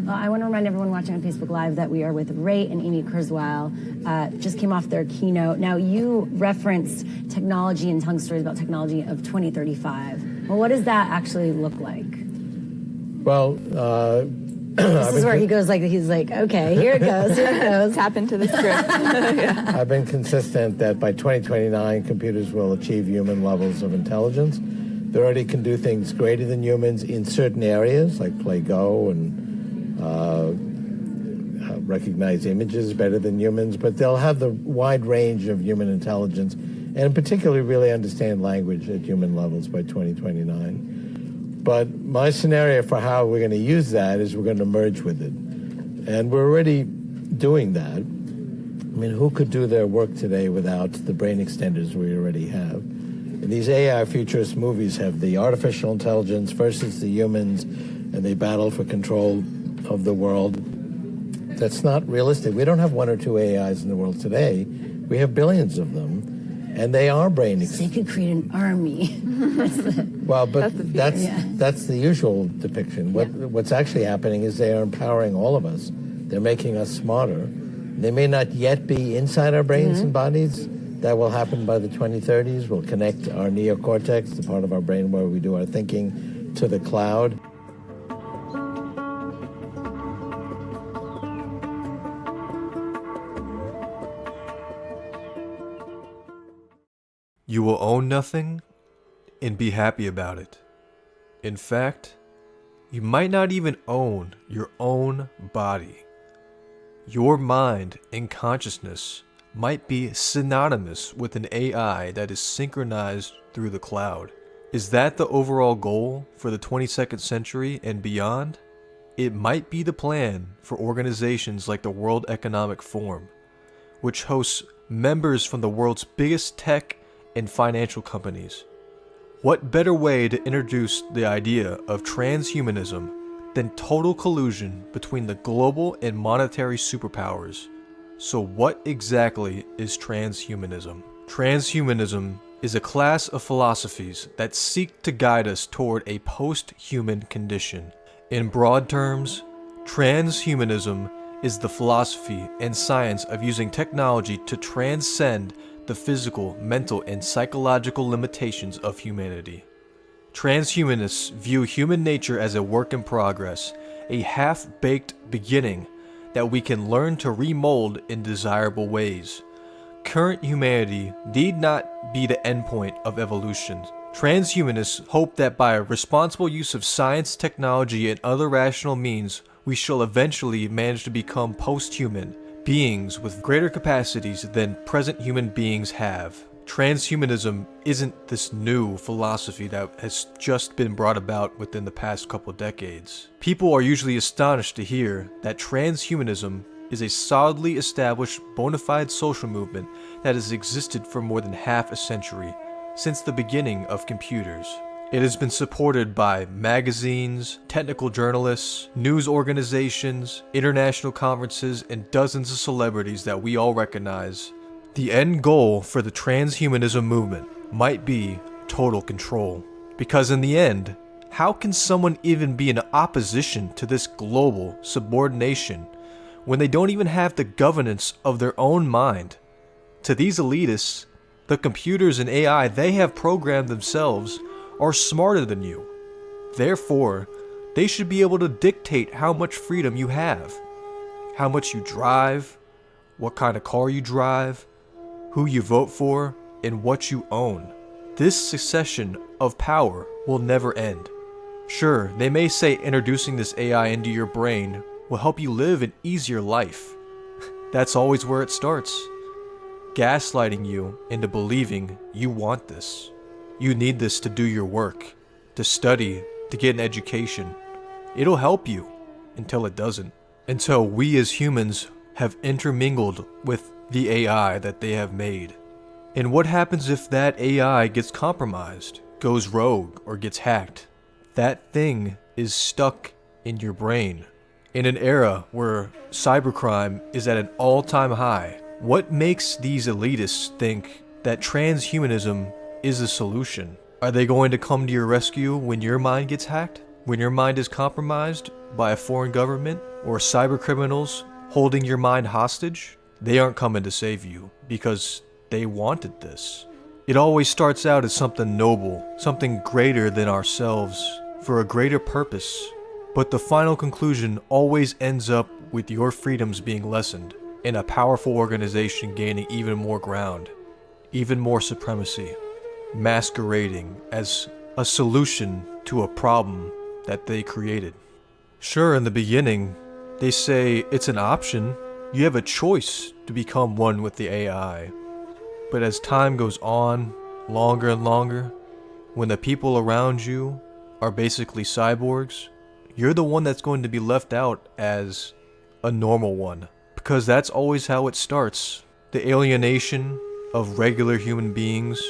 I want to remind everyone watching on Facebook Live that we are with Ray and Amy Kurzweil. Just came off their keynote. Now, you referenced technology and telling stories about technology of 2035. Well, what does that actually look like? Well, this is where he's like, okay, here it goes. Tap into the script. Yeah. I've been consistent that by 2029, computers will achieve human levels of intelligence. They already can do things greater than humans in certain areas, like play Go and recognize images better than humans, but they'll have the wide range of human intelligence, and particularly really understand language at human levels by 2029. But my scenario for how we're going to use that is we're going to merge with it. And we're already doing that. I mean, who could do their work today without the brain extenders we already have? And these AI futurist movies have the artificial intelligence versus the humans, and they battle for control of the world. That's not realistic. We don't have one or two AIs in the world today. We have billions of them. And they are brain extenders. They could create an army. Well, but that's the usual depiction. What's actually happening is they are empowering all of us. They're making us smarter. They may not yet be inside our brains and bodies. That will happen by the 2030s. We'll connect our neocortex, the part of our brain where we do our thinking, to the cloud. You will own nothing and be happy about it. In fact, you might not even own your own body. Your mind and consciousness might be synonymous with an AI that is synchronized through the cloud. Is that the overall goal for the 22nd century and beyond? It might be the plan for organizations like the World Economic Forum, which hosts members from the world's biggest tech and financial companies. What better way to introduce the idea of transhumanism than total collusion between the global and monetary superpowers? So what exactly is transhumanism? Transhumanism is a class of philosophies that seek to guide us toward a post-human condition. In broad terms, transhumanism is the philosophy and science of using technology to transcend the physical, mental, and psychological limitations of humanity. Transhumanists view human nature as a work in progress, a half-baked beginning that we can learn to remold in desirable ways. Current humanity need not be the endpoint of evolution. Transhumanists hope that by a responsible use of science, technology, and other rational means, we shall eventually manage to become post-human, beings with greater capacities than present human beings have. Transhumanism isn't this new philosophy that has just been brought about within the past couple decades. People are usually astonished to hear that transhumanism is a solidly established bona fide social movement that has existed for more than half a century, since the beginning of computers. It has been supported by magazines, technical journalists, news organizations, international conferences, and dozens of celebrities that we all recognize. The end goal for the transhumanism movement might be total control. Because in the end, how can someone even be in opposition to this global subordination when they don't even have the governance of their own mind? To these elitists, the computers and AI they have programmed themselves are smarter than you. Therefore, they should be able to dictate how much freedom you have, how much you drive, what kind of car you drive, who you vote for, and what you own. This succession of power will never end. Sure, they may say introducing this AI into your brain will help you live an easier life. That's always where it starts. Gaslighting you into believing you want this. You need this to do your work, to study, to get an education. It'll help you until it doesn't. Until we as humans have intermingled with the AI that they have made. And what happens if that AI gets compromised, goes rogue, or gets hacked? That thing is stuck in your brain. In an era where cybercrime is at an all-time high, what makes these elitists think that transhumanism is a solution? Are they going to come to your rescue when your mind gets hacked? When your mind is compromised by a foreign government? or cyber criminals holding your mind hostage, they aren't coming to save you because they wanted this. It always starts out as something noble, something greater than ourselves, for a greater purpose. But the final conclusion always ends up with your freedoms being lessened, and a powerful organization gaining even more ground, even more supremacy, masquerading as a solution to a problem that they created. Sure, in the beginning, they say it's an option. You have a choice to become one with the AI. But as time goes on, longer and longer, when the people around you are basically cyborgs, you're the one that's going to be left out as a normal one. Because that's always how it starts. The alienation of regular human beings,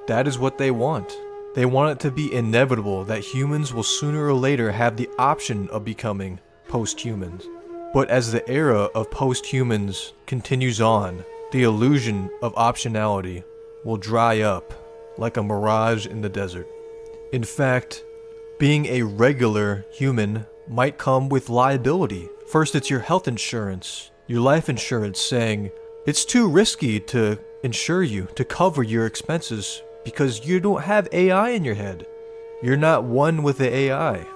that is what they want. They want it to be inevitable that humans will sooner or later have the option of becoming posthumans. But as the era of posthumans continues on, the illusion of optionality will dry up like a mirage in the desert. In fact, being a regular human might come with liability. First, it's your health insurance, your life insurance saying, it's too risky to insure you, to cover your expenses, because you don't have AI in your head. You're not one with the AI.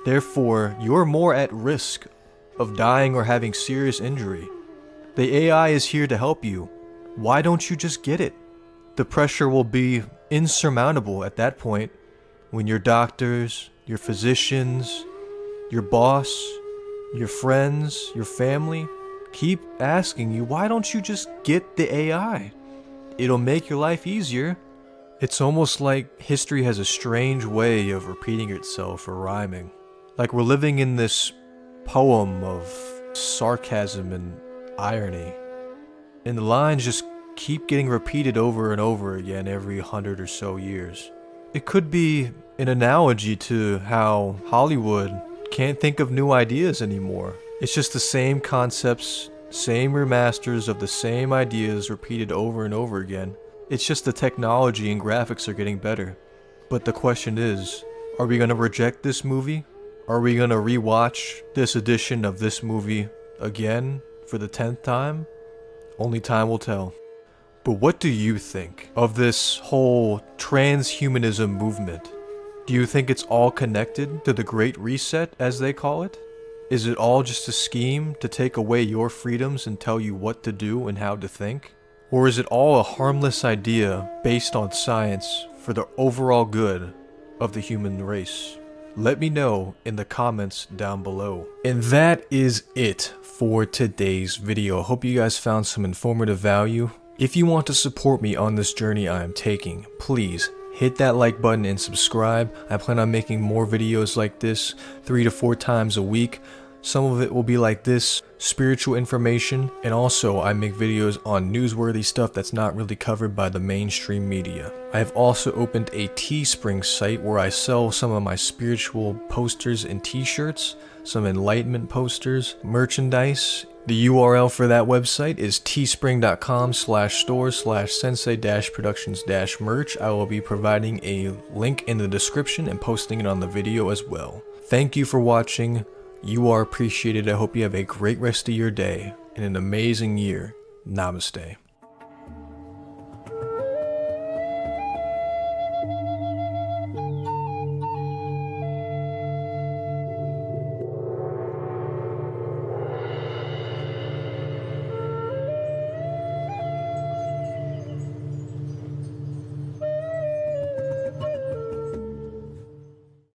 Therefore, you're more at risk of dying or having serious injury. The AI is here to help you. Why don't you just get it? The pressure will be insurmountable at that point when your doctors, your physicians, your boss, your friends, your family keep asking you, why don't you just get the AI? It'll make your life easier. It's almost like history has a strange way of repeating itself or rhyming. Like we're living in this poem of sarcasm and irony. And the lines just keep getting repeated over and over again every 100 or so years. It could be an analogy to how Hollywood can't think of new ideas anymore. It's just the same concepts, same remasters of the same ideas repeated over and over again. It's just the technology and graphics are getting better. But the question is, are we going to reject this movie? Are we going to rewatch this edition of this movie again for the 10th time? Only time will tell. But what do you think of this whole transhumanism movement? Do you think it's all connected to the Great Reset, as they call it? Is it all just a scheme to take away your freedoms and tell you what to do and how to think? Or is it all a harmless idea based on science for the overall good of the human race? Let me know in the comments down below. And that is it for today's video. I hope you guys found some informative value. If you want to support me on this journey I am taking, please hit that like button and subscribe. I plan on making more videos like this 3 to 4 times a week. Some of it will be like this, spiritual information, and also I make videos on newsworthy stuff that's not really covered by the mainstream media. I have also opened a Teespring site where I sell some of my spiritual posters and t-shirts, some enlightenment posters, merchandise. The URL for that website is teespring.com/store/sensei-productions-merch. I will be providing a link in the description and posting it on the video as well. Thank you for watching. You are appreciated. I hope you have a great rest of your day and an amazing year. Namaste.